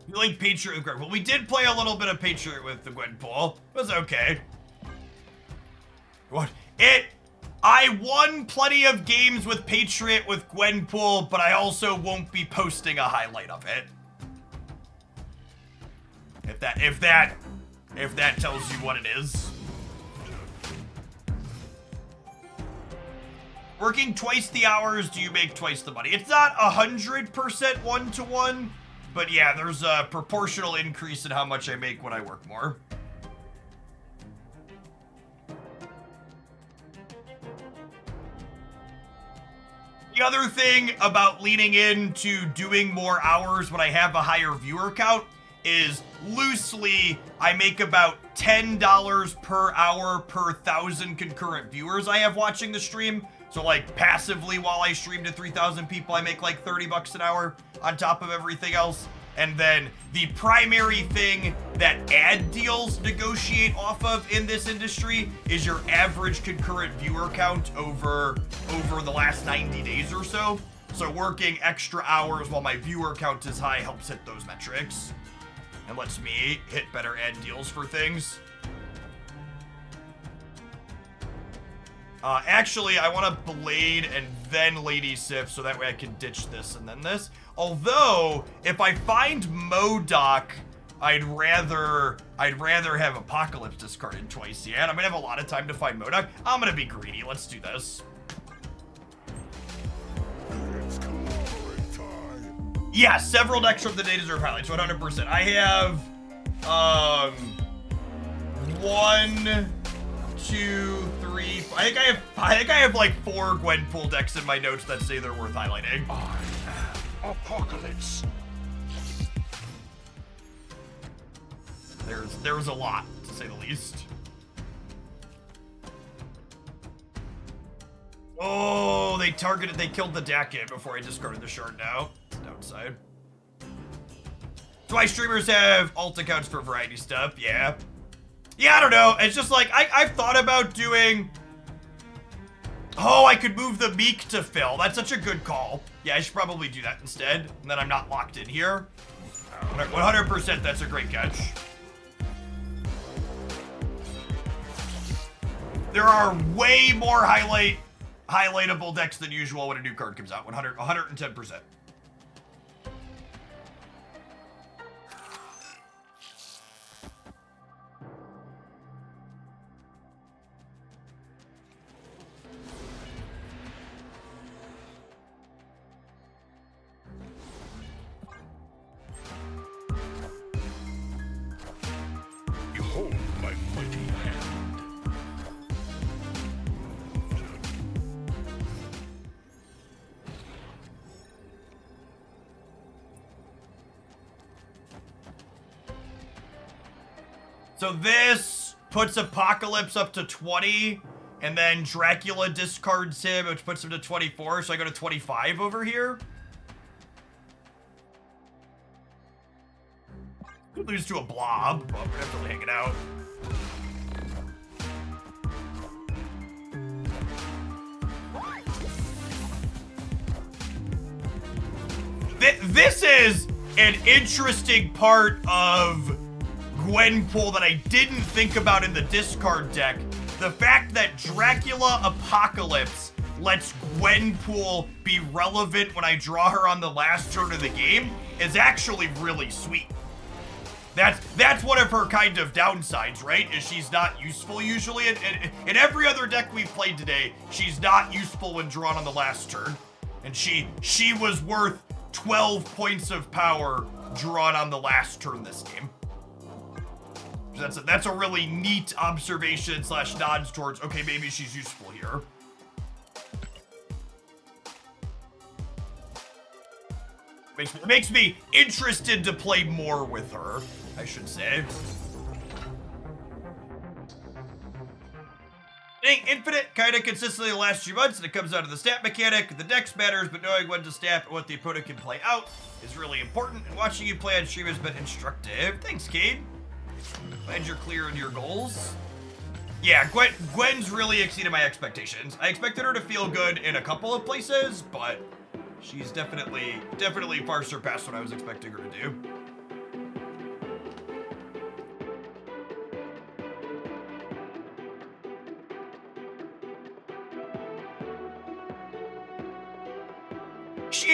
You like Patriot with Gwenpool. We did play a little bit of Patriot with the Gwenpool. It was okay. What? I won plenty of games with Patriot with Gwenpool, but I also won't be posting a highlight of it. If that tells you what it is. Working twice the hours, do you make twice the money? It's not 100% one-to-one, but yeah, there's a proportional increase in how much I make when I work more. The other thing about leaning into doing more hours when I have a higher viewer count is loosely, I make about $10 per hour per 1,000 concurrent viewers I have watching the stream. So like passively while I stream to 3,000 people, I make like 30 bucks an hour on top of everything else. And then the primary thing that ad deals negotiate off of in this industry is your average concurrent viewer count over the last 90 days or so. So working extra hours while my viewer count is high helps hit those metrics and lets me hit better ad deals for things. Actually, I want to Blade and then Lady Sif so that way I can ditch this and then this. Although, if I find Modok, I'd rather have Apocalypse discarded twice. Yeah, and I'm gonna have a lot of time to find Modok. I'm gonna be greedy. Let's do this. Yeah, several decks from the day deserve highlights. 100%. I have 1, 2, 3. I think I have like 4 Gwenpool decks in my notes that say they're worth highlighting. I am Apocalypse. There's a lot, to say the least. Oh, they killed the Dakin before I discarded the shard now. It's downside. That's why streamers have alt accounts for variety stuff, yeah. Yeah, I don't know. It's just like, I've thought about doing... Oh, I could move the Meek to Phil. That's such a good call. Yeah, I should probably do that instead. And then I'm not locked in here. 100%, that's a great catch. There are way more highlightable decks than usual when a new card comes out. 110%. Behold my mighty hand. So this puts Apocalypse up to 20, and then Dracula discards him, which puts him to 24, so I go to 25 over here. Could lose to a blob, but we're definitely hanging out. This is an interesting part of Gwenpool that I didn't think about in the discard deck. The fact that Dracula Apocalypse lets Gwenpool be relevant when I draw her on the last turn of the game is actually really sweet. That's one of her kind of downsides, right? Is she's not useful usually. In every other deck we've played today, she's not useful when drawn on the last turn. And she was worth 12 points of power drawn on the last turn this game. That's a really neat observation / nods towards, okay, maybe she's useful here. Makes me interested to play more with her, I should say. Hitting Infinite kinda consistently the last few months, and it comes out of the stat mechanic. The dex matters, but knowing when to snap and what the opponent can play out is really important, and watching you play on stream has been instructive. Thanks, Cade. Glad you're clear on your goals. Yeah, Gwen's really exceeded my expectations. I expected her to feel good in a couple of places, but she's definitely far surpassed what I was expecting her to do.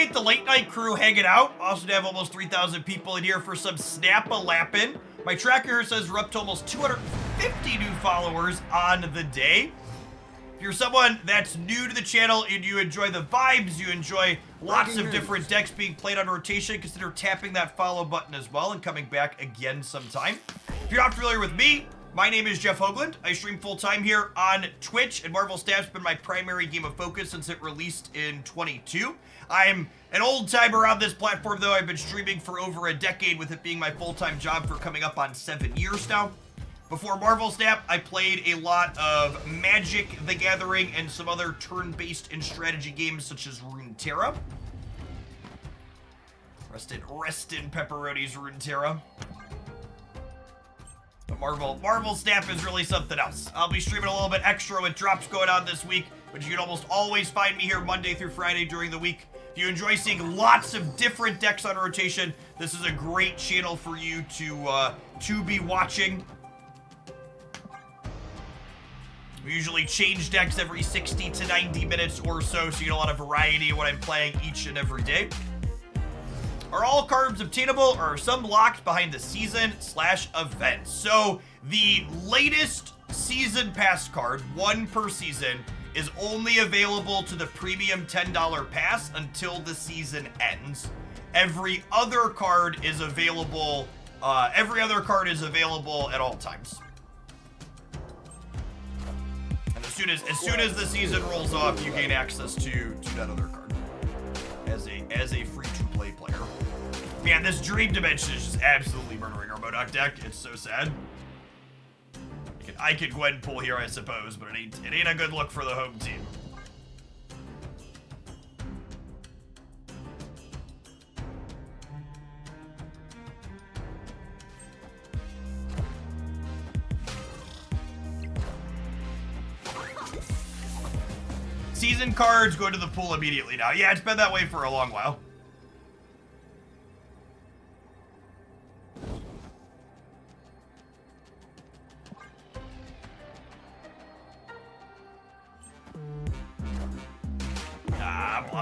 appreciate the late night crew hanging out. Awesome to have almost 3,000 people in here for some Snap-a-Lappin'. My tracker here says we're up to almost 250 new followers on the day. If you're someone that's new to the channel and you enjoy the vibes, you enjoy lots of different decks being played on rotation, consider tapping that follow button as well and coming back again sometime. If you're not familiar with me, my name is Jeff Hoagland. I stream full-time here on Twitch, and Marvel Snap's been my primary game of focus since it released in 22. I'm an old timer on this platform, though. I've been streaming for over a decade, with it being my full-time job for coming up on 7 years now. Before Marvel Snap, I played a lot of Magic: The Gathering and some other turn-based and strategy games such as Runeterra. Rest in pepperonis, Runeterra. But Marvel Snap is really something else. I'll be streaming a little bit extra with drops going on this week, but you can almost always find me here Monday through Friday during the week. If you enjoy seeing lots of different decks on rotation, this is a great channel for you to be watching. We usually change decks every 60 to 90 minutes or so you get a lot of variety in what I'm playing each and every day. Are all cards obtainable, or are some locked behind the season/event? So the latest season pass card, one per season, is only available to the premium $10 pass until the season ends. Every other card is available. Every other card is available at all times. And as soon as the season rolls off, you gain access to that other card as a free-to-play player. Man, this Dream Dimension is just absolutely murdering our Modok deck. It's so sad. I could Gwenpool here, I suppose, but it ain't a good look for the home team. Season cards go to the pool immediately now. Yeah, it's been that way for a long while.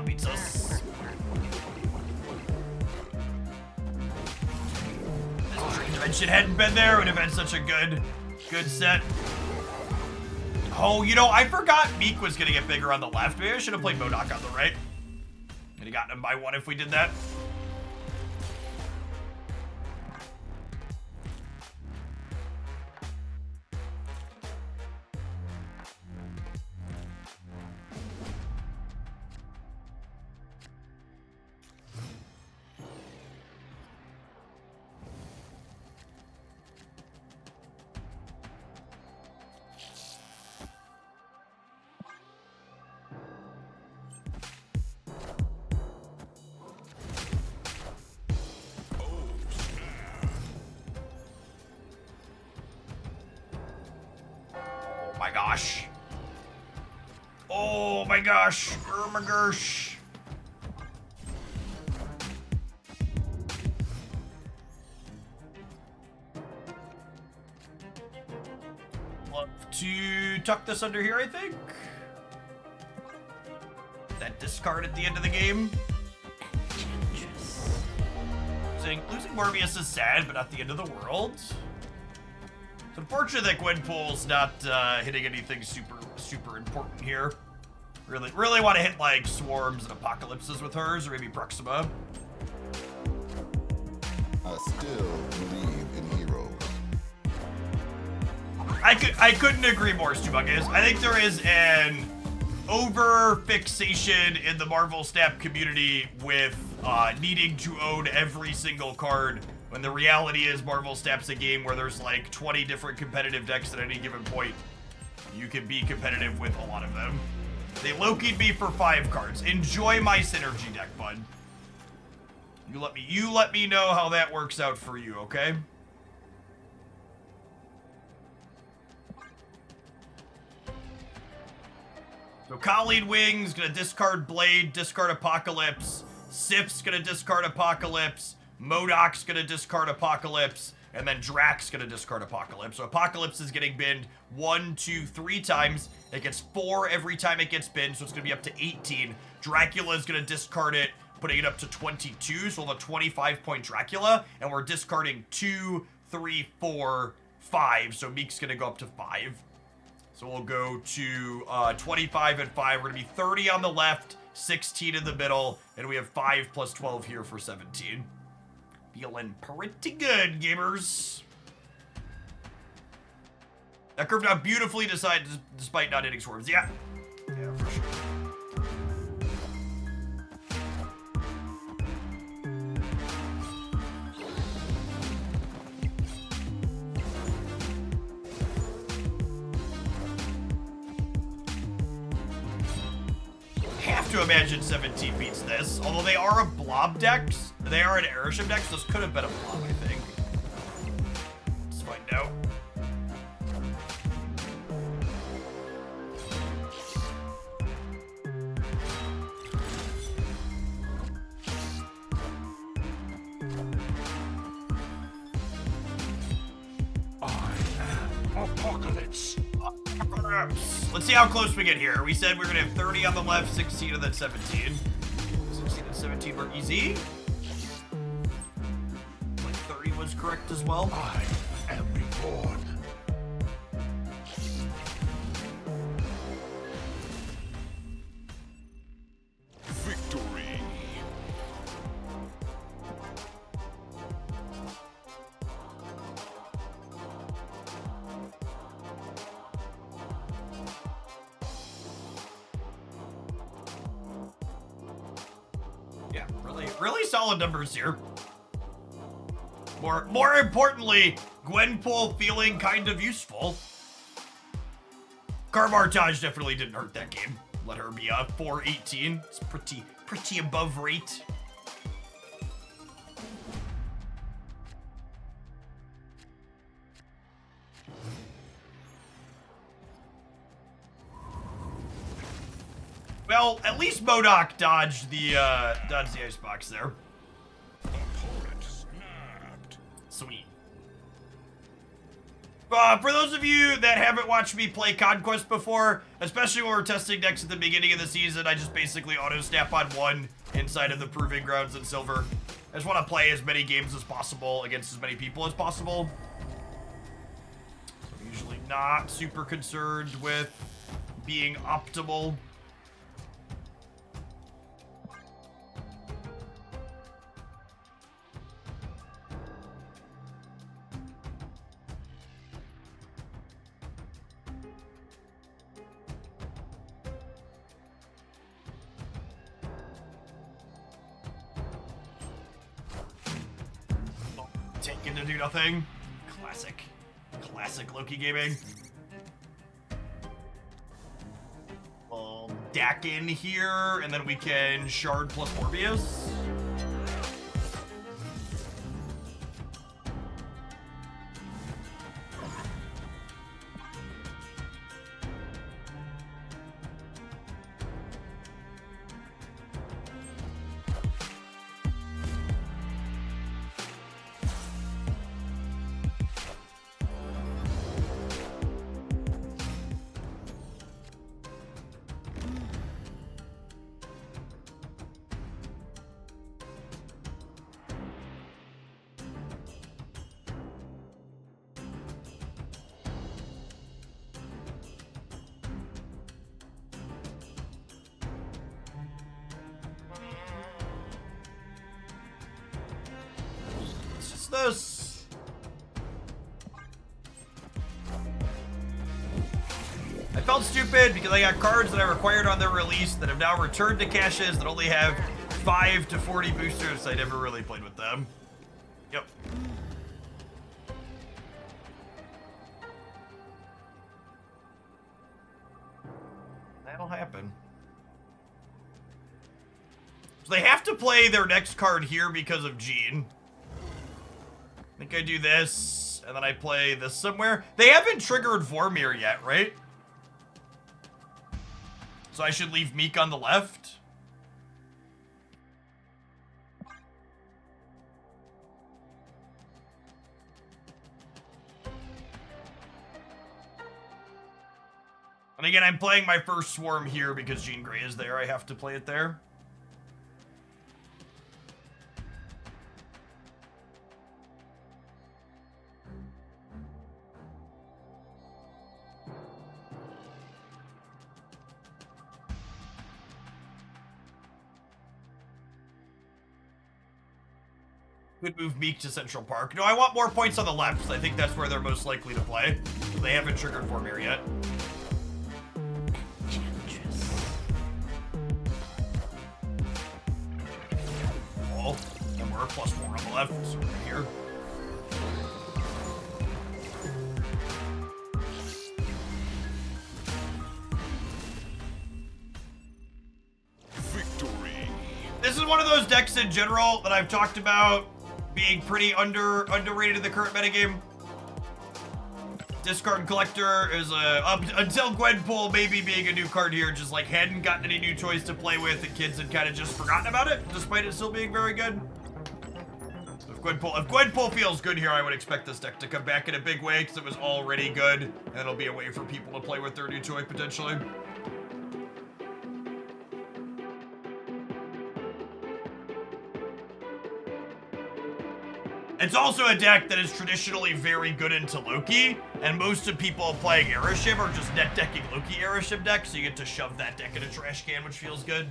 Pizzas. This Dream Dimension hadn't been there, it would have been such a good set. Oh, you know, I forgot Meek was gonna get bigger on the left. Maybe I should have played Modok on the right. Could have gotten him by one if we did that. Oh my gosh. Oh my gosh. Love to tuck this under here, I think. That discard at the end of the game. Losing Morbius is sad, but not the end of the world. It's unfortunate that Gwenpool's not hitting anything super important here. Really want to hit like Swarms and Apocalypses with hers, or maybe Proxima. I still believe in heroes. I couldn't agree more, Stubuggus. I think there is an over-fixation in the Marvel Snap community with needing to own every single card, when the reality is Marvel Snap's a game where there's like 20 different competitive decks at any given point. You can be competitive with a lot of them. They Loki'd me for 5 cards. Enjoy my synergy deck, bud. You let me know how that works out for you, okay? So Colleen Wing's gonna discard Blade, discard Apocalypse. Sif's gonna discard Apocalypse. Modok's gonna discard Apocalypse. And then Drax's gonna discard Apocalypse. So Apocalypse is getting binned 1, 2, 3 times. It gets 4 every time it gets binned, so it's gonna be up to 18. Dracula's gonna discard it putting it up to 22, so we'll have a 25-point Dracula, and we're discarding 2, 3, 4, 5, so Meek's gonna go up to 5. So we'll go to 25 and 5. We're gonna be 30 on the left, 16 in the middle, and we have 5 plus 12 here for 17. Feeling pretty good, gamers. That curved out beautifully despite not hitting swarms. Yeah. Yeah, for sure. Have to imagine 17 beats this. Although they are a blob dex, they are an airship dex. This could have been a blob, I think. Let's find out. I am Apocalypse. Let's see how close we get here. We said we were gonna have 30 on the left, 16, and then 17. 16 and 17 were easy. Like 30 was correct as well. I am reborn. Victory. Yeah, really solid numbers here. More importantly, Gwenpool feeling kind of useful. Carmartage definitely didn't hurt that game. Let her be a 418. It's pretty above rate. Well, at least MODOK dodged the icebox there. Opponent snapped. Sweet. For those of you that haven't watched me play Conquest before, especially when we're testing decks at the beginning of the season, I just basically auto-snap on one inside of the Proving Grounds in Silver. I just want to play as many games as possible against as many people as possible. So I'm usually not super concerned with being optimal. Taken to do nothing. Classic Loki gaming. We'll deck in here, and then we can Shard plus Morbius. This. I felt stupid because I got cards that I required on their release that have now returned to caches that only have 5 to 40 boosters. I never really played with them. Yep. That'll happen. So they have to play their next card here because of Gene. I think I do this, and then I play this somewhere. They haven't triggered Vormir yet, right? So I should leave Meek on the left. And again, I'm playing my first Swarm here because Jean Grey is there. I have to play it there. Could move Meek to Central Park. No, I want more points on the left. I think that's where they're most likely to play. They haven't triggered Formir yet. Oh, and we're +4 on the left, so we're right here. Victory. This is one of those decks in general that I've talked about being pretty underrated in the current metagame. Discard Collector is up until Gwenpool maybe being a new card here, just like hadn't gotten any new toys to play with, and kids had kind of just forgotten about it, despite it still being very good. So if Gwenpool feels good here, I would expect this deck to come back in a big way, because it was already good, and it'll be a way for people to play with their new toy potentially. It's also a deck that is traditionally very good into Loki, and most of people playing Airship are just net decking Loki Airship decks, so you get to shove that deck in a trash can, which feels good.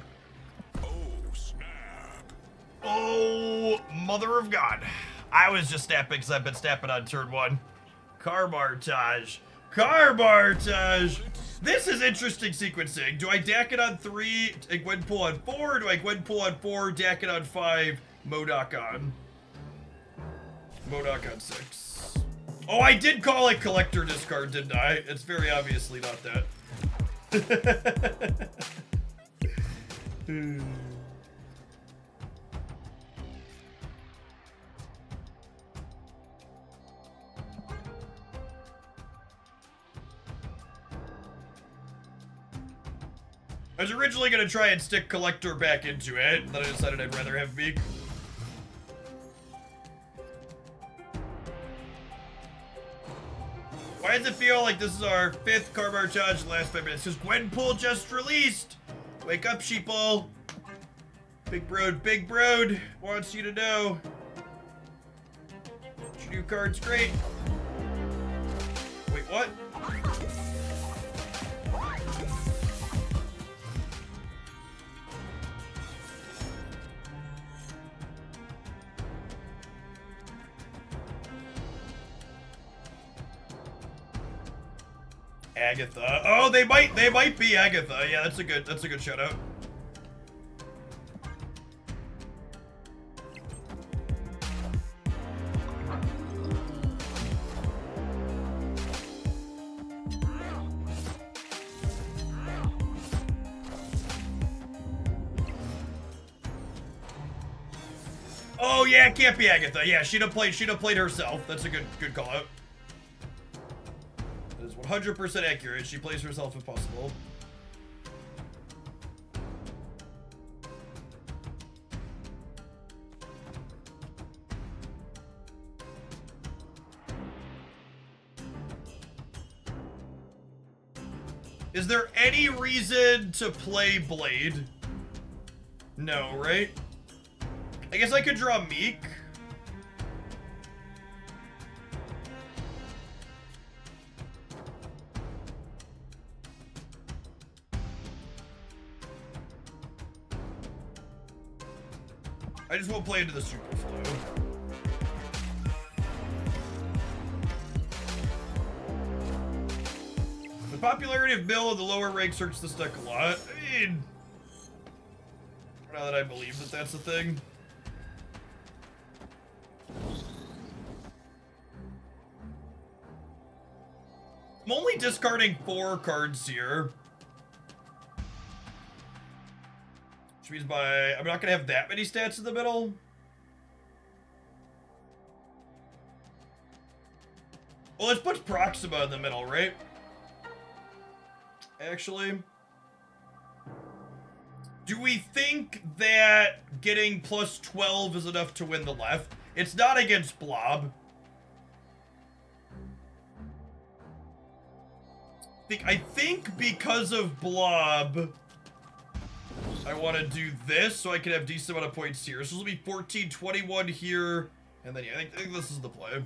Oh, snap. Oh, mother of God. I was just snapping because I've been snapping on turn 1. Carbartage. Carbartage. This is interesting sequencing. Do I deck it on 3, Gwenpool on 4, or do I Gwenpool on 4, deck it on 5, MODOK on? MODOK on 6. Oh, I did call it collector discard, didn't I? It's very obviously not that. I was originally going to try and stick collector back into it, and then I decided I'd rather have Meek. Why does it feel like this is our 5th Carbartage in the last 5 minutes? Because Gwenpool just released! Wake up, sheeple! Big Broad wants you to know. Your new card's great. Wait, what? Agatha. Oh, they might be Agatha. Yeah, that's a good shout out. Oh yeah, it can't be Agatha. Yeah, she'd have played herself. That's a good call out. 100% accurate. She plays herself if possible. Is there any reason to play Blade? No, right? I guess I could draw Meek. I just won't play into the super flow. The popularity of Bill in the lower ranks hurts this deck a lot. I mean, now that I believe that that's a thing. I'm only discarding 4 cards here. Which means I'm not gonna have that many stats in the middle. Well, let's put Proxima in the middle, right? Actually. Do we think that getting plus 12 is enough to win the left? It's not against Blob. I think because of Blob, I want to do this so I can have decent amount of points here. So this will be 14, 21 here, and then yeah, I think this is the play.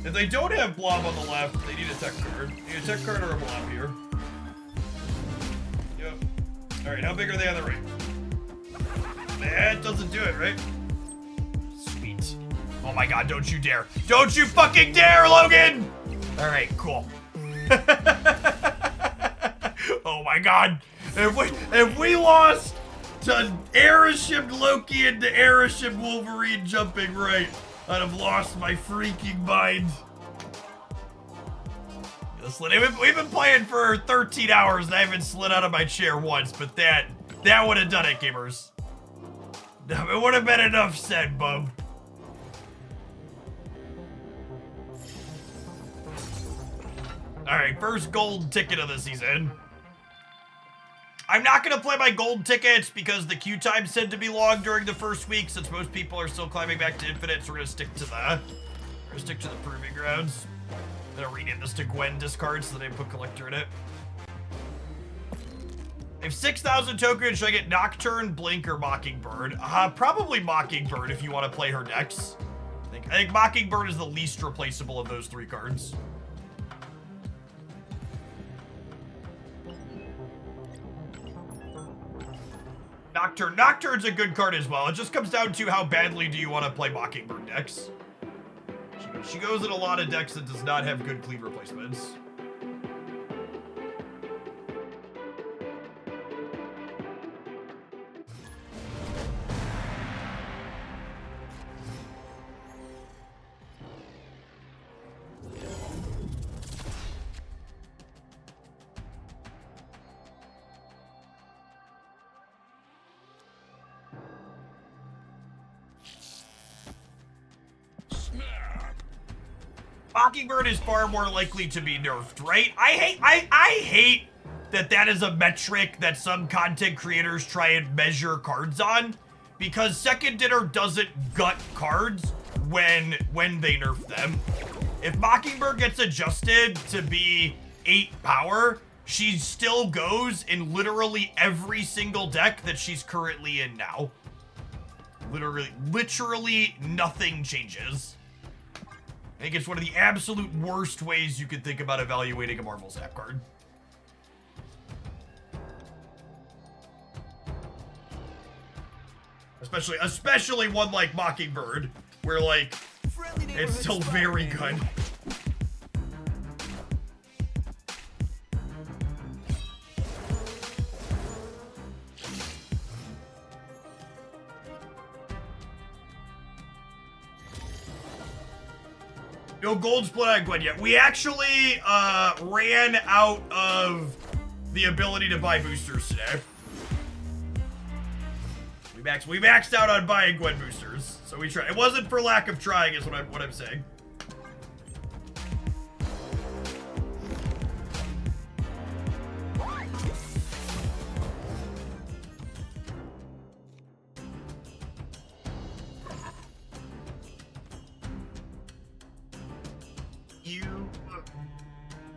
If they don't have blob on the left, they need a tech card. They need a tech card or a blob here. Yep. Alright, how big are they on the right? That doesn't do it, right? Sweet. Oh my god, don't you dare. Don't you fucking dare, Logan! Alright, cool. Oh my god. If we lost to Airship Loki and to Airship Wolverine jumping right, I'd have lost my freaking mind. We've been playing for 13 hours and I haven't slid out of my chair once, but that would have done it, gamers. It would have been enough said, bub. Alright, first gold ticket of the season. I'm not gonna play my gold tickets because the queue times tend to be long during the first week, since most people are still climbing back to Infinite, so we're gonna stick to the Proving Grounds. I'm gonna rename this to Gwen discard so that I put Collector in it. I have 6,000 tokens. Should I get Nocturne, Blink, or Mockingbird? Probably Mockingbird if you want to play her decks. I think Mockingbird is the least replaceable of those 3 cards. Nocturne's a good card as well. It just comes down to how badly do you want to play Mockingbird decks. She goes in a lot of decks that does not have good cleave replacements. Mockingbird is far more likely to be nerfed, right? I hate that is a metric that some content creators try and measure cards on, because Second Dinner doesn't gut cards when they nerf them. If Mockingbird gets adjusted to be 8 power, she still goes in literally every single deck that she's currently in now. Literally nothing changes. I think it's one of the absolute worst ways you could think about evaluating a Marvel Snap card. Especially one like Mockingbird, where like, it's still very good. No gold split on Gwen yet. We actually ran out of the ability to buy boosters today. We maxed out on buying Gwen boosters, so we tried. It wasn't for lack of trying, is what I'm saying.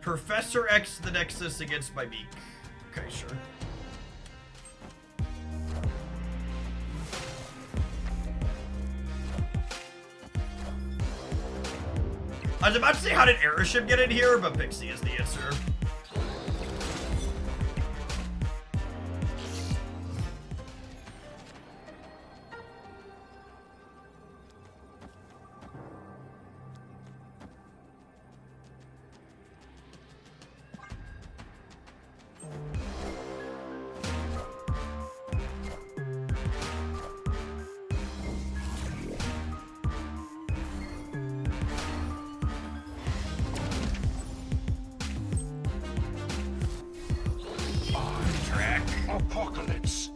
Professor X the Nexus against my beak. Okay, sure. I was about to say, how did Airship get in here? But Pixie is the answer. Apocalypse.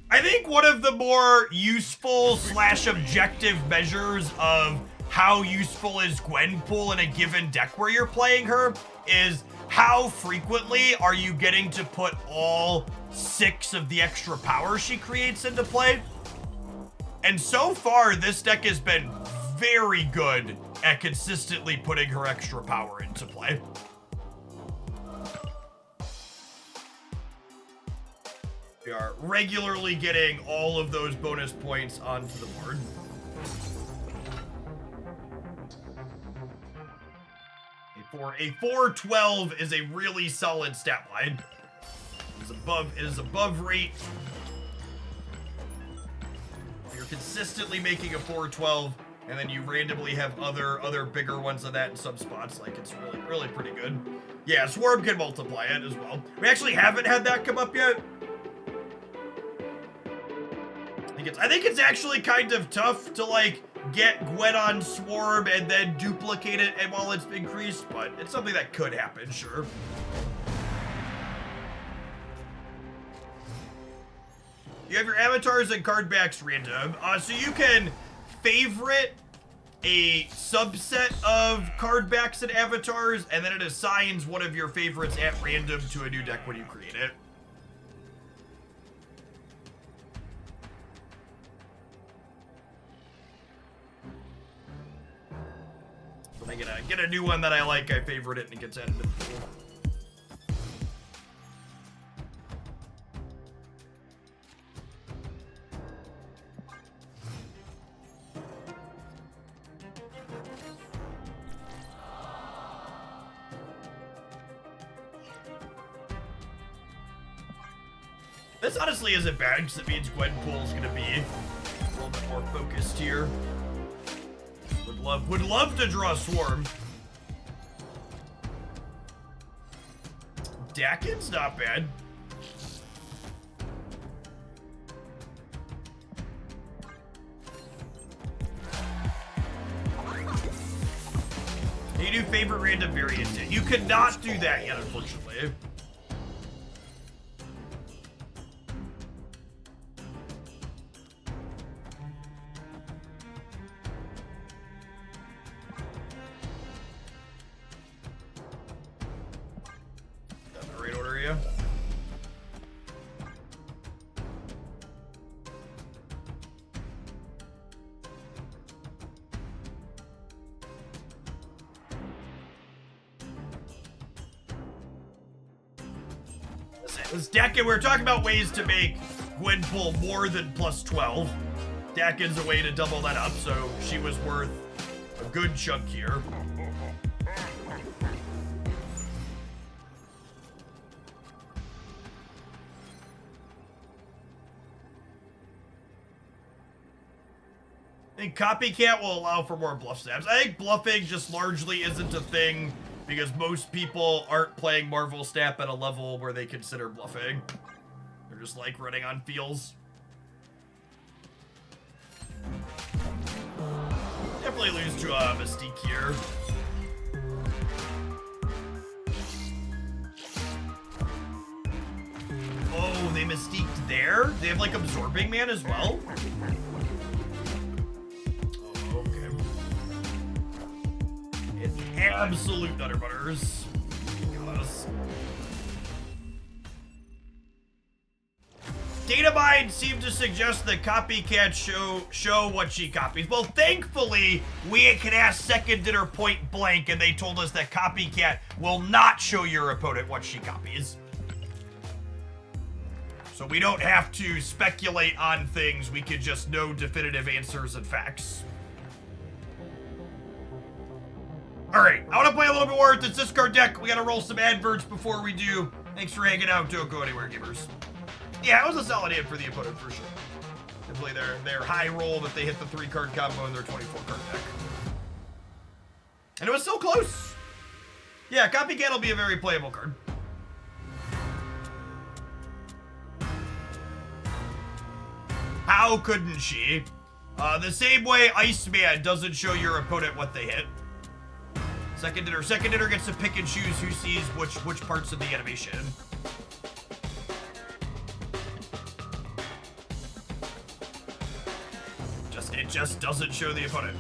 I think one of the more useful / objective measures of how useful is Gwenpool in a given deck where you're playing her is how frequently are you getting to put all 6 of the extra power she creates into play. And so far, this deck has been very good at consistently putting her extra power into play. We are regularly getting all of those bonus points onto the board. A 412 is a really solid stat line. It is above rate. You're consistently making a 412, and then you randomly have other bigger ones of that in some spots. Like, it's really pretty good. Yeah, Swarm can multiply it as well. We actually haven't had that come up yet. I think it's actually kind of tough to, like, get Gwen on Swarm and then duplicate it and while it's increased, but it's something that could happen, sure. You have your avatars and card backs random, so you can favorite a subset of card backs and avatars, and then it assigns one of your favorites at random to a new deck when you create it. When I get a new one that I like, I favorite it and it gets added to the pool. This honestly isn't bad because it means Gwenpool is going to be a little bit more focused here. Would love to draw Swarm. Dakin's not bad. You do favorite random variant. You could not do that yet, unfortunately. This Dakin, we're talking about ways to make Gwenpool more than plus 12. Dakin's a way to double that up, so she was worth a good chunk here. I think Copycat will allow for more bluff snaps. I think bluffing just largely isn't a thing because most people aren't playing Marvel Snap at a level where they consider bluffing. They're just like running on feels. Definitely lose to Mystique here. Oh, they Mystiqued there? They have like Absorbing Man as well? Absolute nutter butters. Datamind seemed to suggest that Copycat show what she copies. Well, thankfully, we can ask Second Dinner point blank, and they told us that Copycat will not show your opponent what she copies. So we don't have to speculate on things. We can just know definitive answers and facts. Alright, I want to play a little bit more with this discard deck. We got to roll some adverts before we do. Thanks for hanging out. Don't go anywhere, gamers. Yeah, it was a solid hit for the opponent, for sure. Definitely their high roll that they hit the 3-card combo in their 24-card deck. And it was so close. Yeah, Copycat will be a very playable card. How couldn't she? The same way Iceman doesn't show your opponent what they hit. Second Dinner gets to pick and choose who sees which parts of the animation. It just doesn't show the opponent.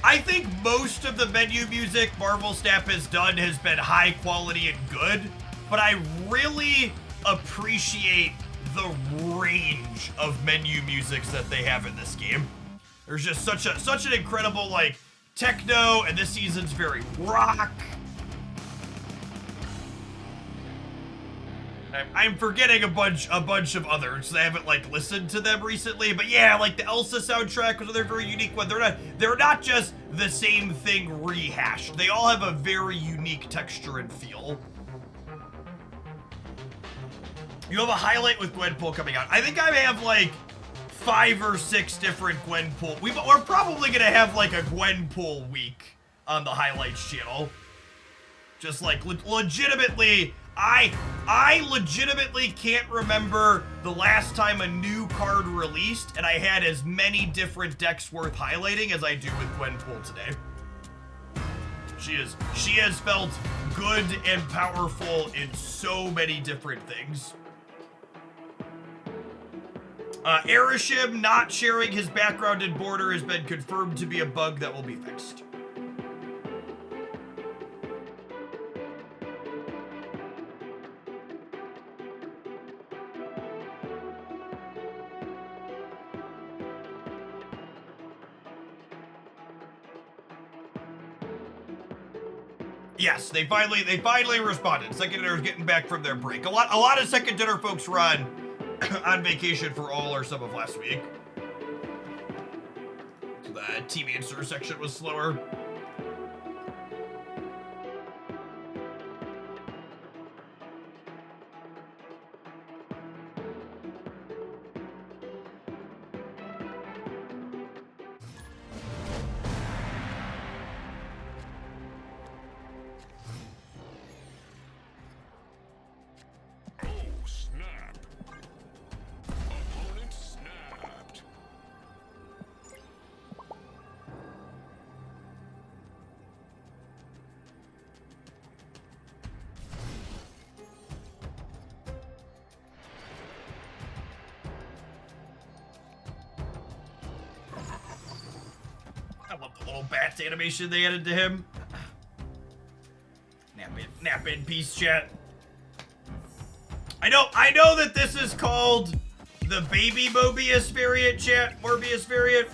I think most of the menu music Marvel Snap has done has been high quality and good, but I really appreciate the range of menu musics that they have in this game. There's just such an incredible like techno, and this season's very rock. I'm forgetting a bunch of others. I haven't like listened to them recently, but yeah, like the Elsa soundtrack was another very unique one. They're not just the same thing rehashed. They all have a very unique texture and feel. You have a highlight with Gwenpool coming out. I think I have like 5 or 6 different Gwenpool. We're probably gonna have like a Gwenpool week on the highlights channel. Just like legitimately. I legitimately can't remember the last time a new card released and I had as many different decks worth highlighting as I do with Gwenpool today. She has felt good and powerful in so many different things. Erishim not sharing his background in Border has been confirmed to be a bug that will be fixed. Yes, they finally responded. Second dinner's getting back from their break. A lot of second dinner folks were on vacation for all or some of last week. So the team answer section was slower. I love the little bats animation they added to him. Nap in peace, chat. I know that this is called the baby Mobius variant, chat, Morbius variant.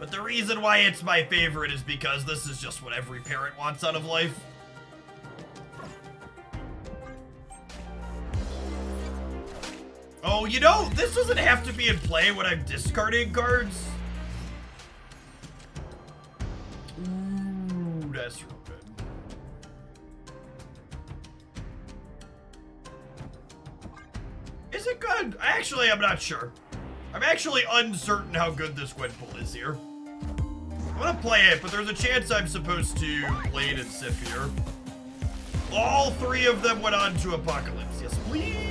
But the reason why it's my favorite is because this is just what every parent wants out of life. Oh, you know, this doesn't have to be in play when I'm discarding cards. Ooh, that's real good. Is it good? I'm not sure. I'm actually uncertain how good this Gwenpool is here. I'm gonna play it, but there's a chance I'm supposed to play it in Sif here. All 3 of them went on to Apocalypse. Yes, please.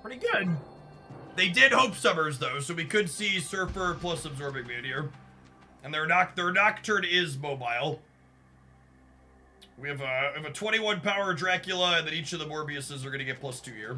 Pretty good. They did Hope Summers though, so we could see Surfer plus Absorbing Moon here. And their Nocturne is mobile. We have a 21 power Dracula, and then each of the Morbiuses are gonna get +2 here.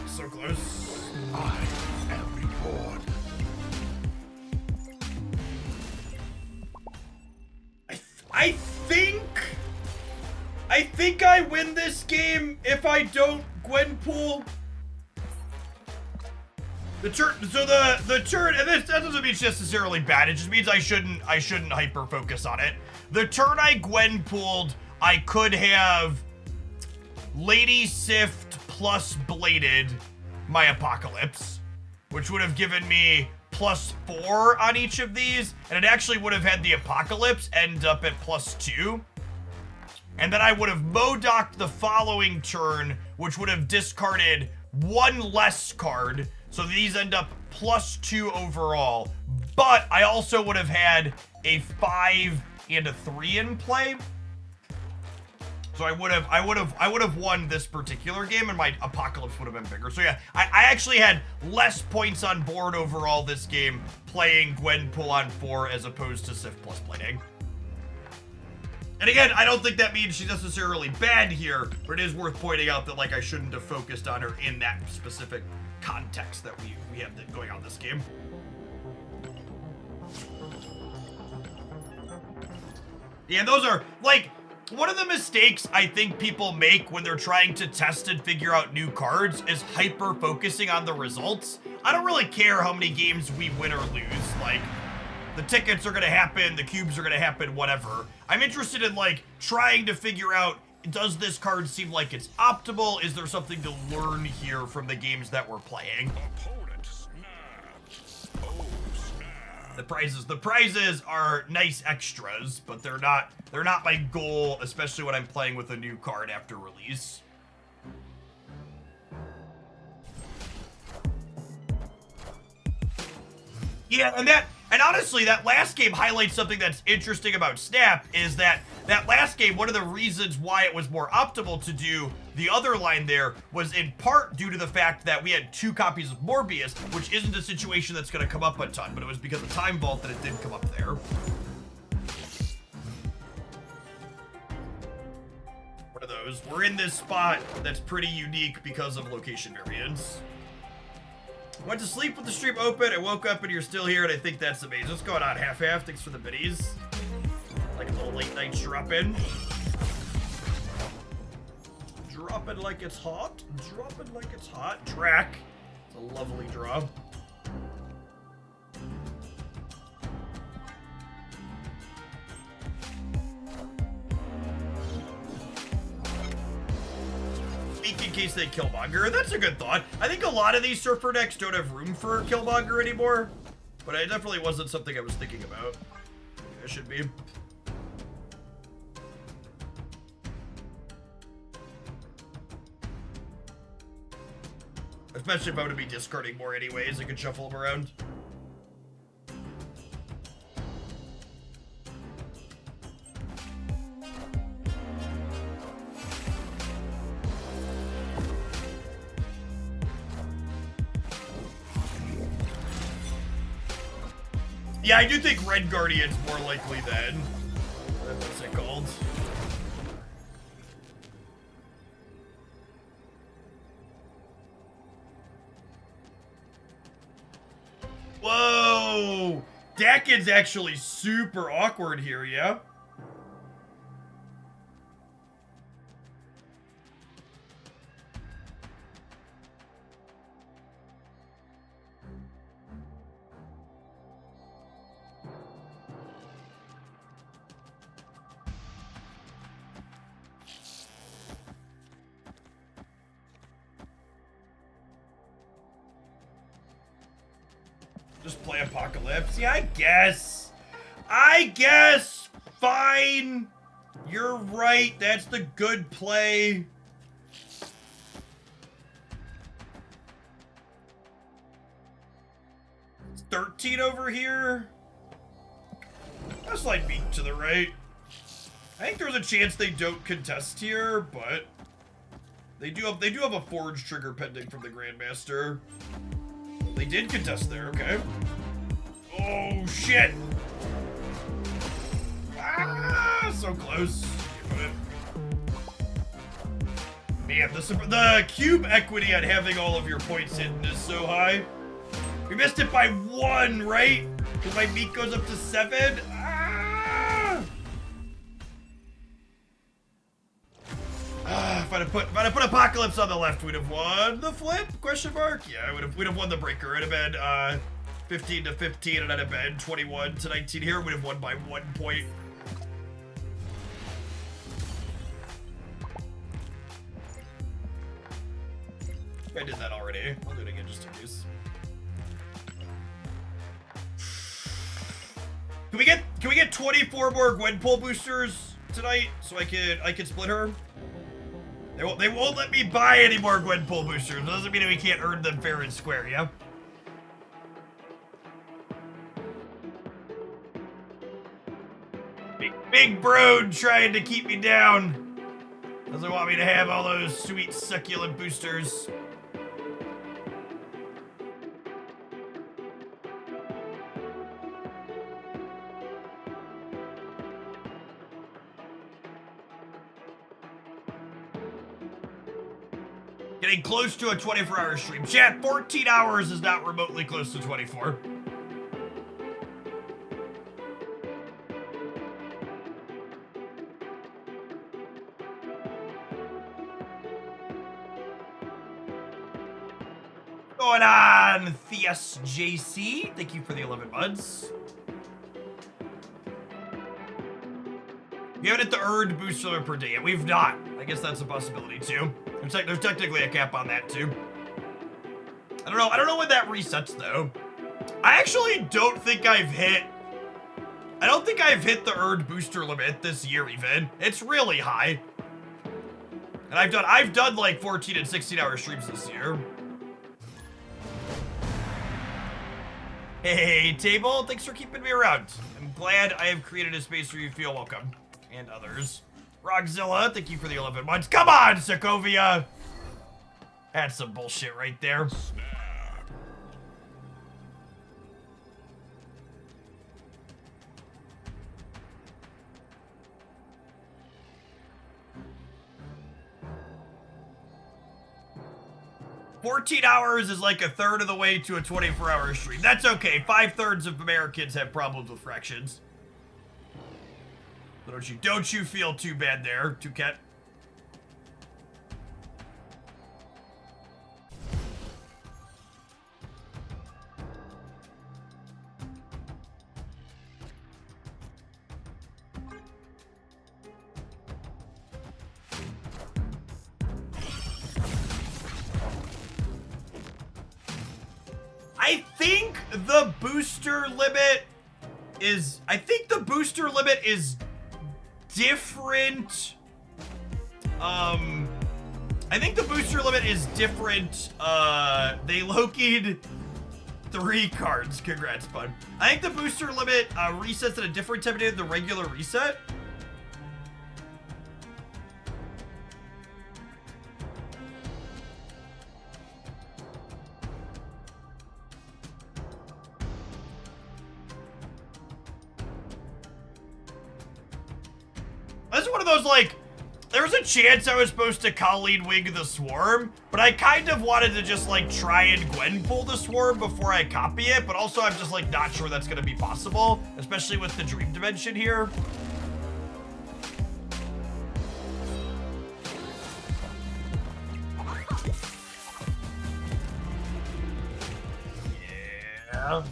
So close. I am reborn. I think I win this game if I don't Gwenpool. The turn, so the turn, and that doesn't mean it's necessarily bad. It just means I shouldn't hyper focus on it. The turn I Gwenpooled, I could have Lady Sift plus Bladed my Apocalypse, which would have given me +4 on each of these, and it actually would have had the Apocalypse end up at +2. And then I would have Modocked the following turn, which would have discarded 1 less card, so these end up +2 overall. But I also would have had a 5 and a 3 in play. So I would have won this particular game, and my Apocalypse would have been bigger. So yeah, I actually had less points on board overall this game playing Gwenpool on 4 as opposed to Sif plus plating. And again, I don't think that means she's necessarily bad here, but it is worth pointing out that like I shouldn't have focused on her in that specific context that we have going on this game. Yeah, those are like one of the mistakes I think people make when they're trying to test and figure out new cards is hyper focusing on the results. I don't really care how many games we win or lose. Like, the tickets are gonna happen, the cubes are gonna happen, whatever. I'm interested in like trying to figure out, does this card seem like it's optimal? Is there something to learn here from the games that we're playing? Opponent snapped. Oh, snap. The prizes are nice extras, but they're not my goal, especially when I'm playing with a new card after release. Yeah, and honestly, that last game highlights something that's interesting about Snap, is that last game, one of the reasons why it was more optimal to do the other line there was in part due to the fact that we had 2 copies of Morbius, which isn't a situation that's going to come up a ton, but it was because of Time Vault that it didn't come up there. One of those. We're in this spot that's pretty unique because of location variance. Went to sleep with the stream open, I woke up and you're still here, and I think that's amazing. What's going on, half-half? Thanks for the biddies. Like a little late night drop-in. Dropping like it's hot. Dropping like it's hot. Drac. It's a lovely draw. In case they Killmonger. That's a good thought. I think a lot of these Surfer decks don't have room for Killmonger anymore, but it definitely wasn't something I was thinking about. It should be. Especially if I'm going to be discarding more anyways, I could shuffle them around. Yeah, I do think Red Guardian's more likely than what's it called? Whoa! Dakin's actually super awkward here, yeah? Just play Apocalypse. Yeah, I guess. Fine. You're right. That's the good play. It's 13 over here. A slight beat to the right. I think there's a chance they don't contest here, but they do have a Forge trigger pending from the Grandmaster. They did contest there, okay. Oh, shit! Ah, so close. Man, the cube equity on having all of your points hidden is so high. We missed it by 1, right? Because my meat goes up to 7. If I'd have put Apocalypse on the left, we'd have won the flip? Question mark? Yeah, we'd have won the breaker. It'd have been 15 to 15, and I'd have been 21 to 19 here. We'd have won by 1 point. I did that already. I'll do it again just in case. Can we get 24 more Gwenpool boosters tonight so I can split her? They won't let me buy any more Gwenpool boosters. It doesn't mean that we can't earn them fair and square, yeah? Big Brood trying to keep me down. Doesn't want me to have all those sweet succulent boosters. Getting close to a 24-hour stream. Chat, 14 hours is not remotely close to 24. Going on, Theus JC. Thank you for the 11 months. We haven't hit the earned boost limit per day yet. We've not. I guess that's a possibility too. There's technically a cap on that too. I don't know when that resets though. I actually don't think I've hit. I don't think I've hit the earned booster limit this year even. It's really high. And I've done like 14 and 16-hour streams this year. Hey, Table, thanks for keeping me around. I'm glad I have created a space where you feel welcome. And others. Rockzilla, thank you for the 11 months. Come on, Sokovia! That's some bullshit right there. 14 hours is like a third of the way to a 24-hour stream. That's okay. 5/3 of Americans have problems with fractions. So don't you feel too bad there, Touquet. I think the booster limit is different. I think the booster limit is different. They located 3 cards. Congrats, bud. I think the booster limit resets at a different time than the regular reset. This is one of those, like, there was a chance I was supposed to Colleen Wing the Swarm, but I kind of wanted to just, like, try and Gwenpool the Swarm before I copy it, but also I'm just, like, not sure that's gonna be possible, especially with the Dream Dimension here. Yeah.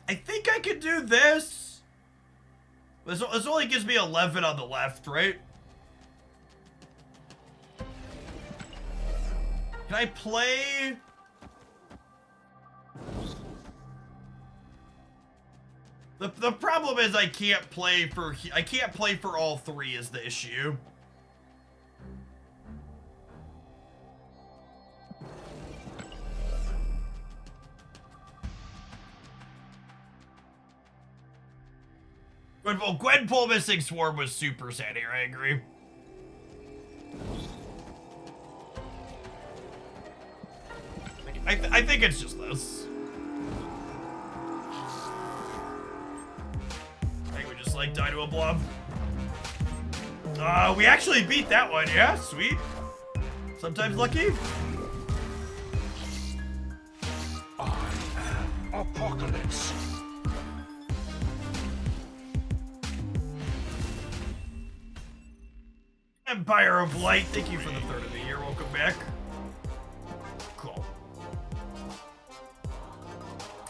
I think I could do this. This only gives me 11 on the left, right? Can I play? The problem is I can't play for all 3 is the issue. Gwenpool missing Swarm was super sad here, I agree. I think it's just this. I think we just like die to a blob. We actually beat that one, yeah, sweet. Sometimes lucky. I am Apocalypse. Empire of Light, thank you for the third of the year. Welcome back. Cool.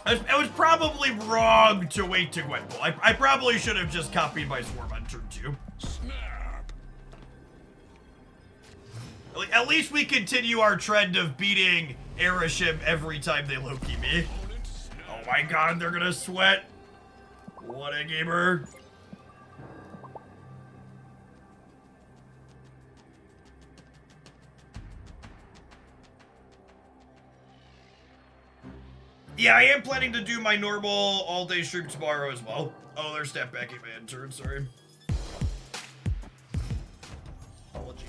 I was probably wrong to wait to Gwenpool. I probably should have just copied my Swarm on turn 2. Snap. At least we continue our trend of beating Airship every time they Loki me. Oh my god, they're gonna sweat. What a gamer. Yeah, I am planning to do my normal all-day stream tomorrow as well. Oh, they're step backing my end turn, sorry. Apologies.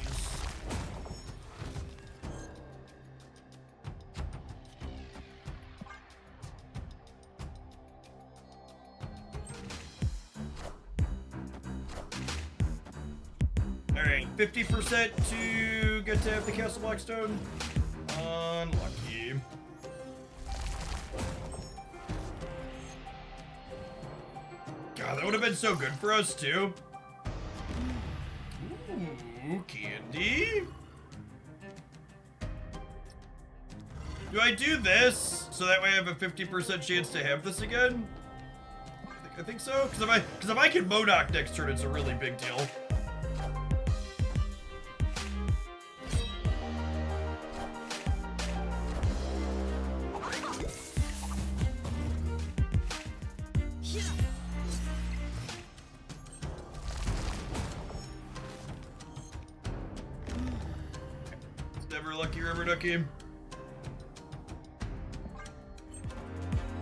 Alright, 50% to get to have the Castle Blackstone. Unlucky. God, that would have been so good for us, too. Ooh, candy. Do I do this so that way I have a 50% chance to have this again? I think so. Because if I can Modoc next turn, it's a really big deal. Never lucky, rubber ducky.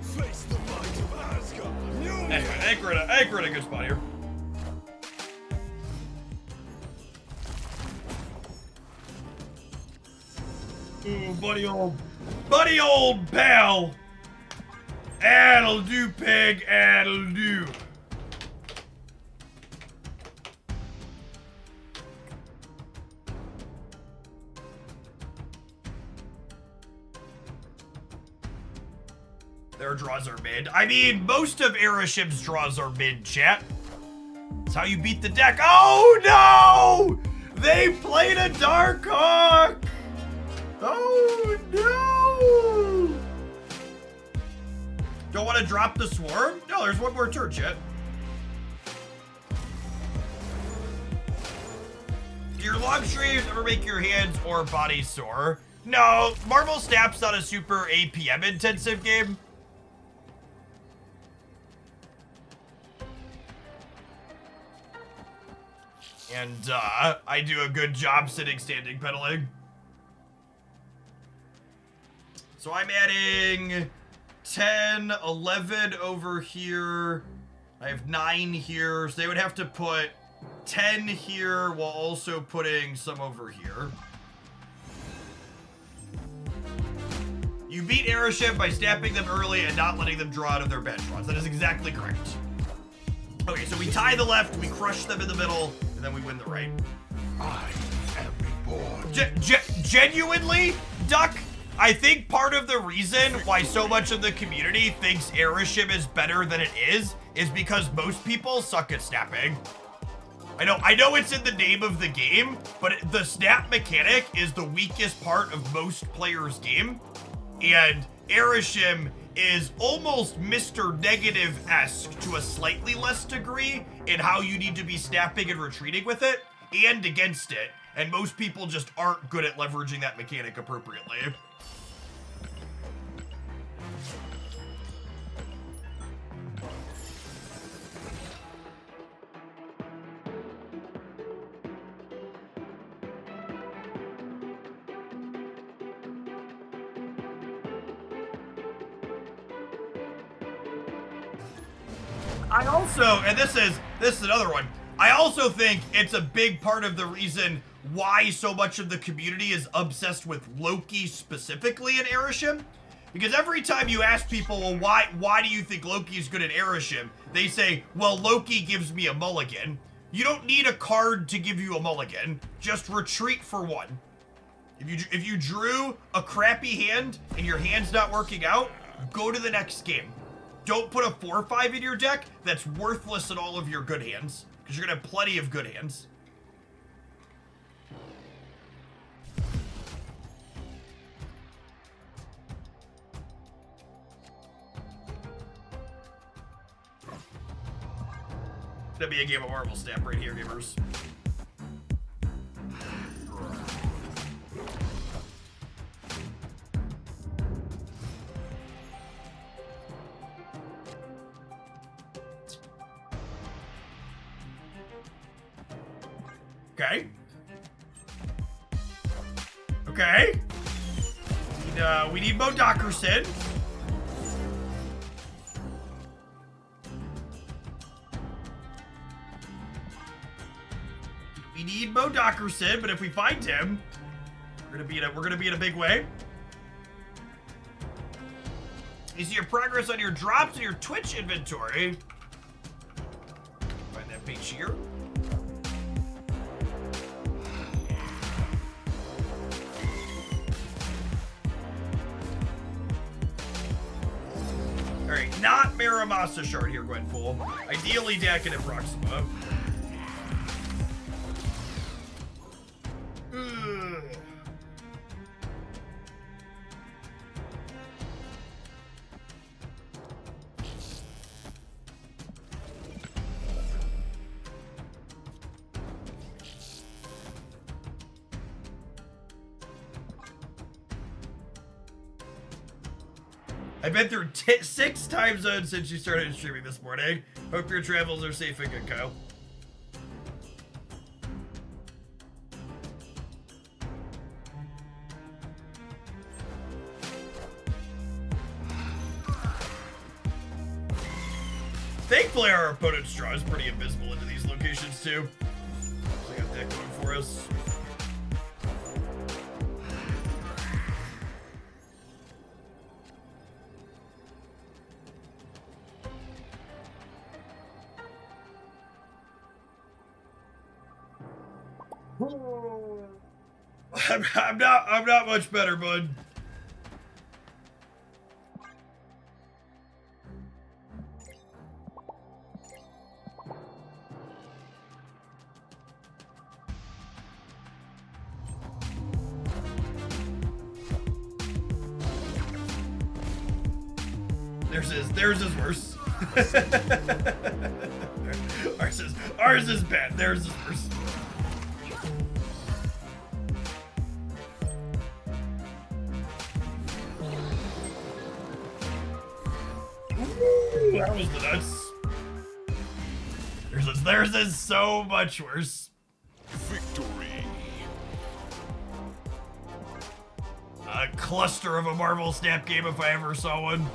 Face the might of Asgard. Anyway, anchor in a good spot here. Ooh, buddy old pal. That'll do, pig. That'll do. Their draws are mid. I mean, most of Airship's draws are mid, chat. That's how you beat the deck. Oh, no! They played a Dark Hawk! Oh, no! Don't want to drop the Swarm? No, there's one more turn, chat. Do your long streams ever make your hands or body sore? No, Marvel Snap's not a super APM intensive game. And I do a good job sitting, standing, pedaling. So I'm adding 10, 11 over here. I have 9 here, so they would have to put 10 here while also putting some over here. You beat Airship by snapping them early and not letting them draw out of their bad draws. That is exactly correct. Okay, so we tie the left, we crush them in the middle, and then we win the right. I am reborn. Genuinely, Duck, I think part of the reason why so much of the community thinks Airship is better than it is because most people suck at snapping. I know it's in the name of the game, but the snap mechanic is the weakest part of most players' game, and Airship is almost Mr. Negative-esque to a slightly less degree in how you need to be snapping and retreating with it and against it, and most people just aren't good at leveraging that mechanic appropriately. I also, and this is another one. I also think it's a big part of the reason why so much of the community is obsessed with Loki specifically in Airship. Because every time you ask people, well, why do you think Loki's good at Airship? They say, well, Loki gives me a mulligan. You don't need a card to give you a mulligan. Just retreat for one. If you drew a crappy hand and your hand's not working out, go to the next game. Don't put a 4/5 in your deck that's worthless in all of your good hands, because you're gonna have plenty of good hands. It's gonna be a game of Marvel Snap right here, gamers. Okay. Okay. We need Mo Dockerson. We need Mo Dockerson, but if we find him, we're gonna be in a big way. You see your progress on your drops and your Twitch inventory. Find that page here. Alright, not Miramasa Shard here, Gwenpool. Ideally, Dakin and Proxima. Ugh. I've been through 6 time zones since you started streaming this morning. Hope your travels are safe and good, Kyle. Thankfully, our opponent's draw is pretty abysmal into these locations, too. So we got that going for us. I'm not much better, bud. Theirs is worse. ours is bad. Theirs is worse. That was the nuts. Theirs is so much worse. Victory. A cluster of a Marvel Snap game if I ever saw one.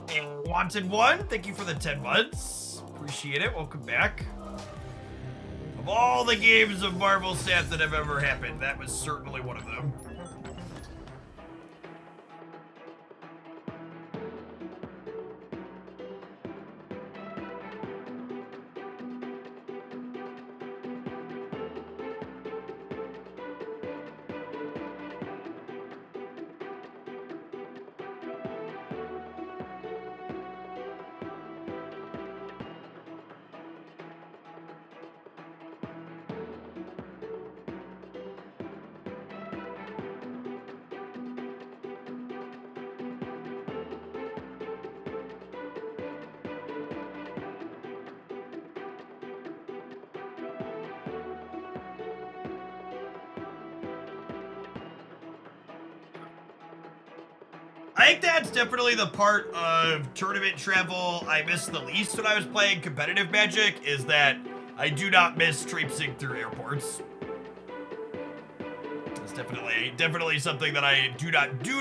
And Wanted One, thank you for the 10 months. Appreciate it. Welcome back. Of all the games of Marvel Snap that have ever happened, that was certainly one of them. I think that's definitely the part of tournament travel I miss the least when I was playing competitive Magic, is that I do not miss traipsing through airports. definitely something that I do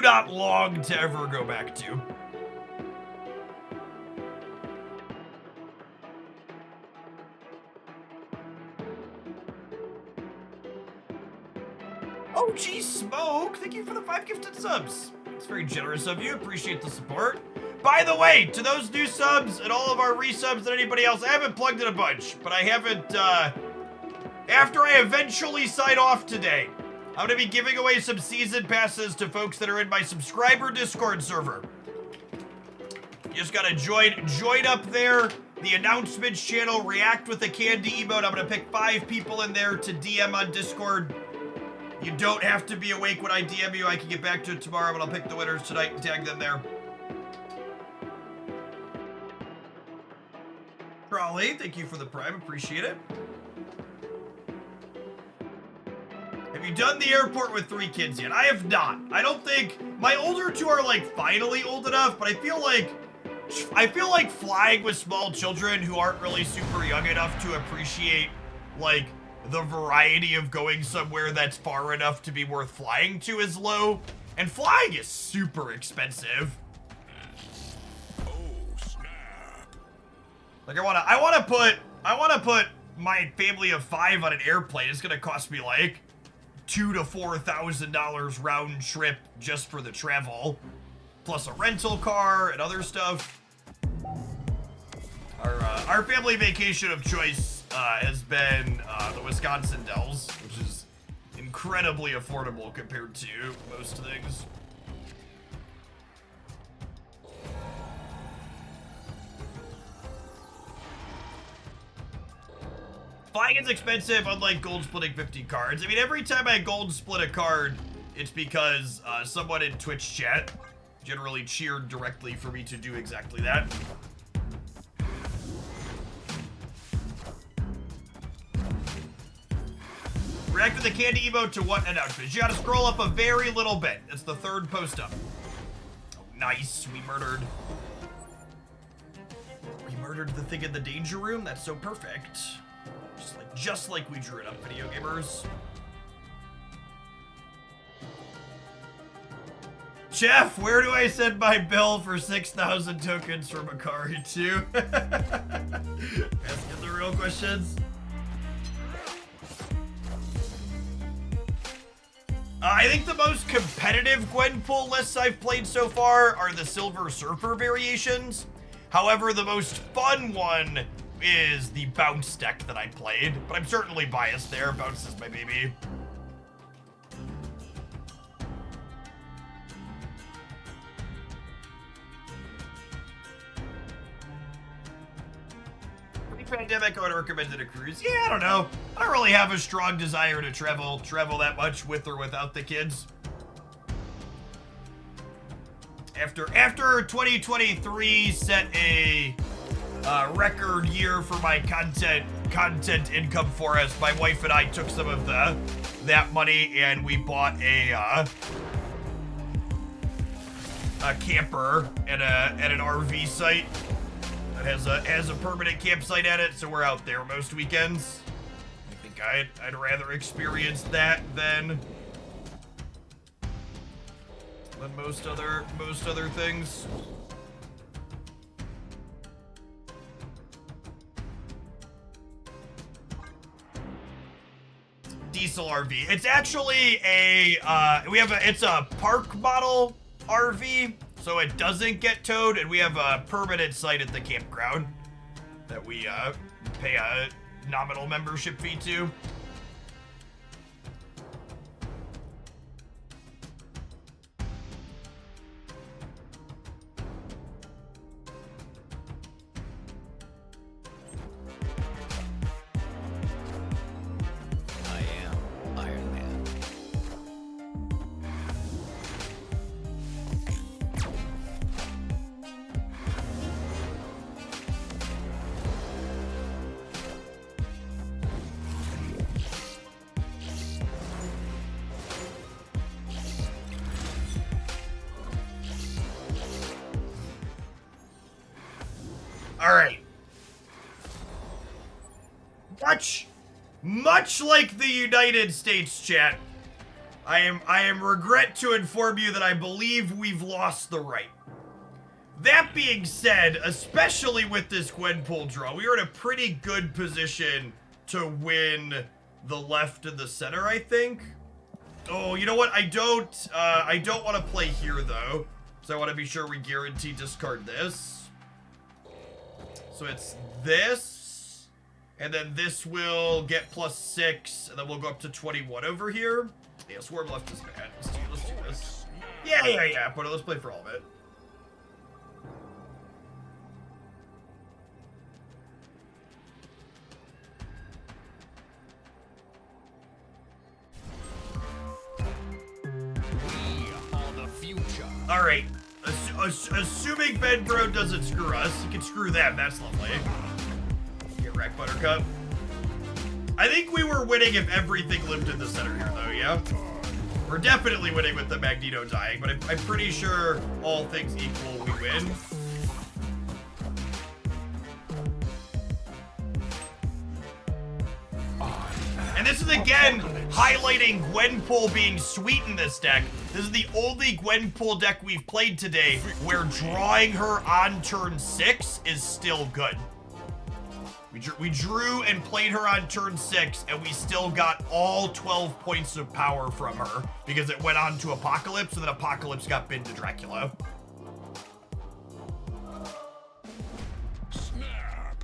not long to ever go back to. Oh, geez, Smoke, thank you for the 5 gifted subs. It's very generous of you. Appreciate the support. By the way, to those new subs and all of our resubs and anybody else, I haven't plugged in a bunch, but I haven't, after I eventually sign off today, I'm gonna be giving away some season passes to folks that are in my subscriber Discord server. You just gotta join up there, the announcements channel, react with the candy emote. I'm gonna pick 5 people in there to DM on Discord. You don't have to be awake when I DM you. I can get back to it tomorrow, but I'll pick the winners tonight and tag them there. Raleigh, thank you for the prime. Appreciate it. Have you done the airport with 3 kids yet? I have not. I don't think my older 2 are like finally old enough, but I feel like flying with small children who aren't really super young enough to appreciate like the variety of going somewhere that's far enough to be worth flying to is low, and flying is super expensive. Oh, snap. Like I wanna put my family of 5 on an airplane. It's gonna cost me like $2,000 to $4,000 round trip just for the travel, plus a rental car and other stuff. Our family vacation of choice has been the Wisconsin Dells, which is incredibly affordable compared to most things. Flying is expensive, unlike gold splitting 50 cards. I mean, every time I gold split a card, it's because someone in Twitch chat generally cheered directly for me to do exactly that. React with the candy emote to what announcements? You gotta scroll up a very little bit. It's the 3rd post up. Oh, nice. We murdered the thing in the danger room. That's so perfect. Just like we drew it up, video gamers. Jeff, where do I send my bill for 6,000 tokens for Makari 2? Asking the real questions. I think the most competitive Gwenpool lists I've played so far are the Silver Surfer variations. However, the most fun one is the Bounce deck that I played, but I'm certainly biased there. Bounce is my baby. Pre-pandemic, I would have recommended a cruise. Yeah, I don't know. I don't really have a strong desire to travel that much with or without the kids. After 2023 set a record year for my content income for us, my wife and I took some of that money and we bought a camper at an RV site that has a permanent campsite at it, so we're out there most weekends. I think I'd rather experience that than most other things. Diesel RV. It's actually it's a park model RV, so it doesn't get towed, and we have a permanent site at the campground that we pay a nominal membership fee to. Much like the United States, chat, I am regret to inform you that I believe we've lost the right. That being said, especially with this Gwenpool draw, we are in a pretty good position to win the left and the center, I think. Oh, you know what? I don't want to play here though, so I want to be sure we guarantee discard this. So it's this, and then this will get +6, and then we'll go up to 21 over here. Yeah, swarm left is bad. Let's do this. Yeah. But let's play for all of it. All right. Assuming Ben Bro doesn't screw us, he can screw them. That's lovely. Get wrecked, Buttercup. I think we were winning if everything lived in the center here, though, yeah? We're definitely winning with the Magneto dying, but I'm pretty sure all things equal, we win. And this is, again, highlighting Gwenpool being sweet in this deck. This is the only Gwenpool deck we've played today where drawing her on turn 6 is still good. We drew and played her on turn 6, and we still got all 12 points of power from her because it went on to Apocalypse, and then Apocalypse got bin to Dracula. Snap.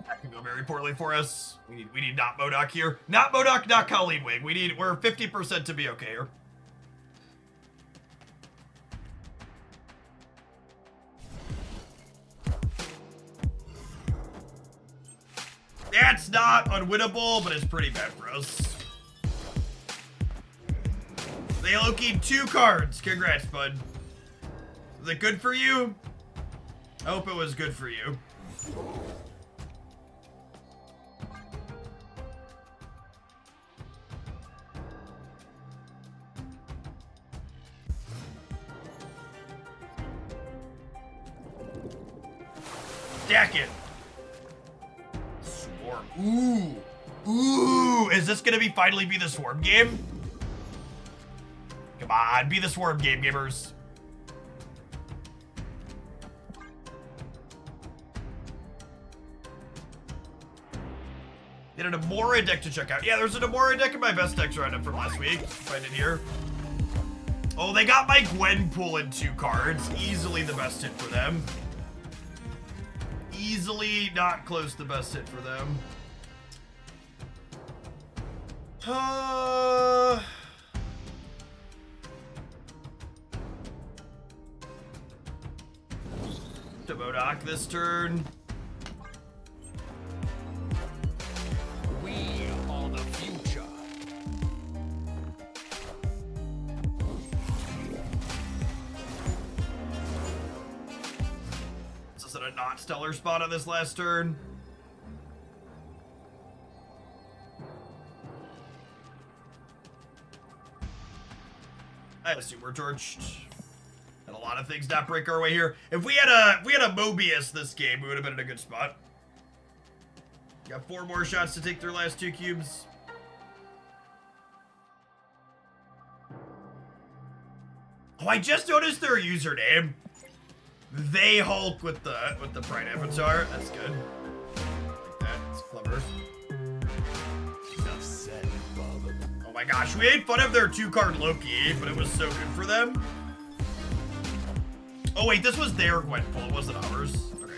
That can go very poorly for us. We need not MODOK here. Not MODOK, not Colleen Wing. We're 50% to be okay here. That's not unwinnable, but it's pretty bad for us. They Loki'd 2 cards. Congrats, bud. Is it good for you? I hope it was good for you. Stack it. Swarm. Ooh, is this gonna finally be the Swarm game? Come on, be the Swarm game, gamers. Get an Amora deck to check out. Yeah, there's an Amora deck in my best decks roundup from last week. Find it here. Oh, they got my Gwenpool in 2 cards. Easily the best hit for them. Easily not close the best hit for them. To MODOK this turn. We are the future. Is this a not stellar spot on this last turn? I assume we're torched. And a lot of things not break our way here. If we had a Mobius this game, we would have been in a good spot. Got 4 more shots to take their last 2 cubes. Oh, I just noticed their username. They Hulk with the Pride Avatar. That's good. Like that. It's clever. Enough said, Bob. Oh my gosh, we made fun of their 2-card Loki, but it was so good for them. Oh wait, this was their Gwenpool, it wasn't ours. Okay.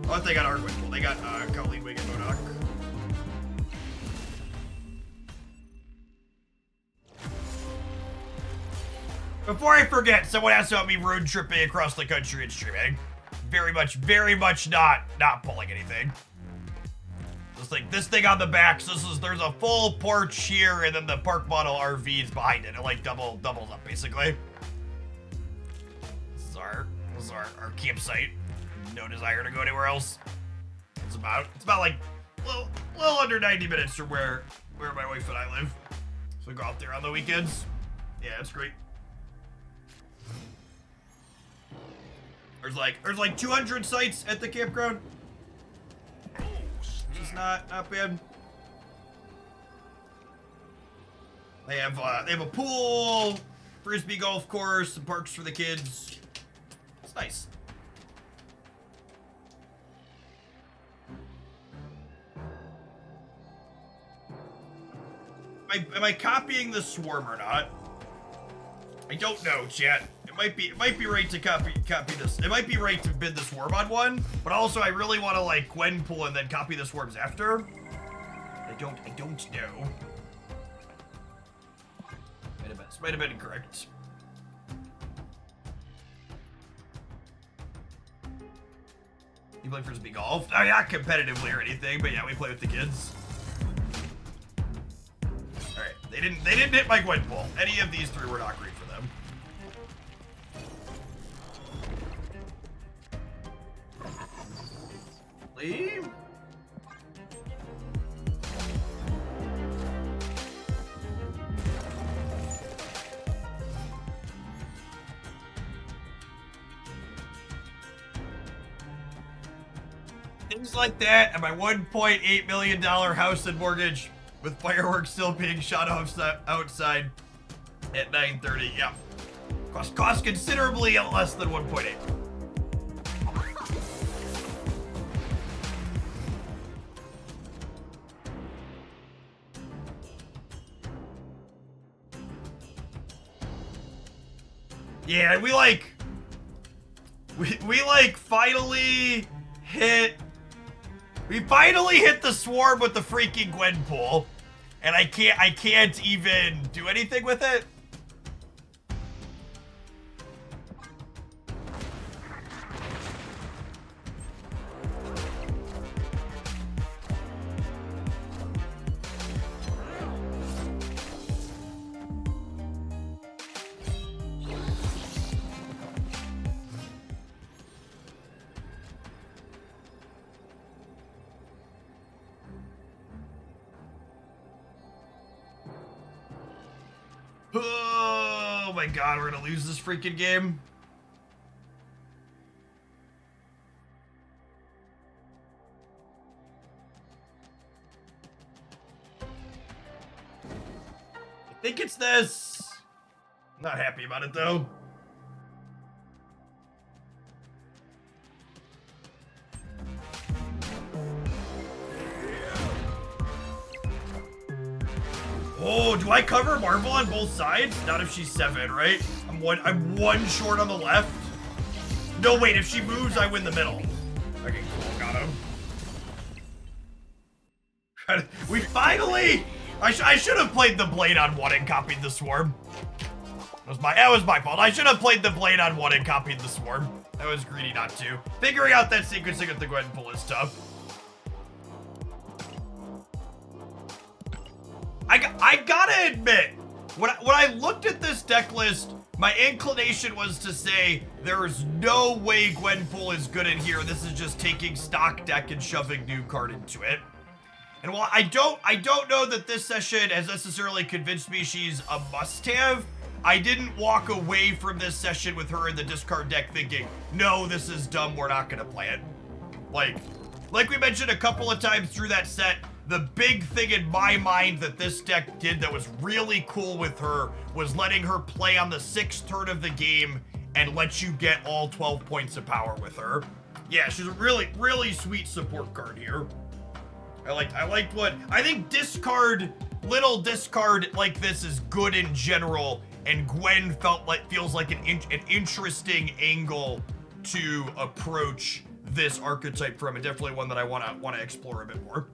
I thought they got our Gwenpool. They got Colleen Wing and MODOK. Before I forget, someone asked about me road tripping across the country and streaming. Very much not pulling anything. Just like this thing on the back, so there's a full porch here, and then the park model RV is behind it. It like doubles up basically. This is our campsite. No desire to go anywhere else. It's about like a little under 90 minutes from where my wife and I live. So we go out there on the weekends. Yeah, it's great. There's like 200 sites at the campground. Which is not bad. They have a pool, frisbee golf course, some parks for the kids. It's nice. Am I copying the swarm or not? I don't know, chat. It might be right to copy this. It might be right to bid the swarm on one, but also I really want to like Gwenpool and then copy the swarms after. I don't know. This might have been incorrect. You play frisbee golf? Oh, not competitively or anything, but yeah, we play with the kids. All right, they didn't hit my Gwenpool. Any of these three were not great for them. Leave. Things like that, and my $1.8 million house and mortgage with fireworks still being shot off outside at 9:30. Yep. Cost considerably less than 1.8. Yeah, we finally hit the swarm with the freaking Gwenpool, and I can't even do anything with it. Oh my god, we're gonna lose this freaking game. I think it's this. I'm not happy about it though. Oh, do I cover Marvel on both sides? Not if she's 7, right? I'm one short on the left. No, wait, if she moves, I win the middle. Okay, cool, got him. We finally... I should have played the blade on 1 and copied the swarm. That was my fault. I should have played the blade on 1 and copied the swarm. I was greedy not to. Figuring out that sequencing with the Gwenpool is tough. I gotta admit, when I looked at this deck list, my inclination was to say there's no way Gwenpool is good in here. This is just taking stock deck and shoving new card into it. And while I don't know that this session has necessarily convinced me she's a must-have, I didn't walk away from this session with her in the discard deck thinking, no, this is dumb, we're not gonna play it. Like we mentioned a couple of times through that set, the big thing in my mind that this deck did that was really cool with her was letting her play on the 6th turn of the game and let you get all 12 points of power with her. Yeah, she's a really, really sweet support card here. I liked what, I think little discard like this is good in general, and Gwen feels like an interesting angle to approach this archetype from, and definitely one that I want to explore a bit more.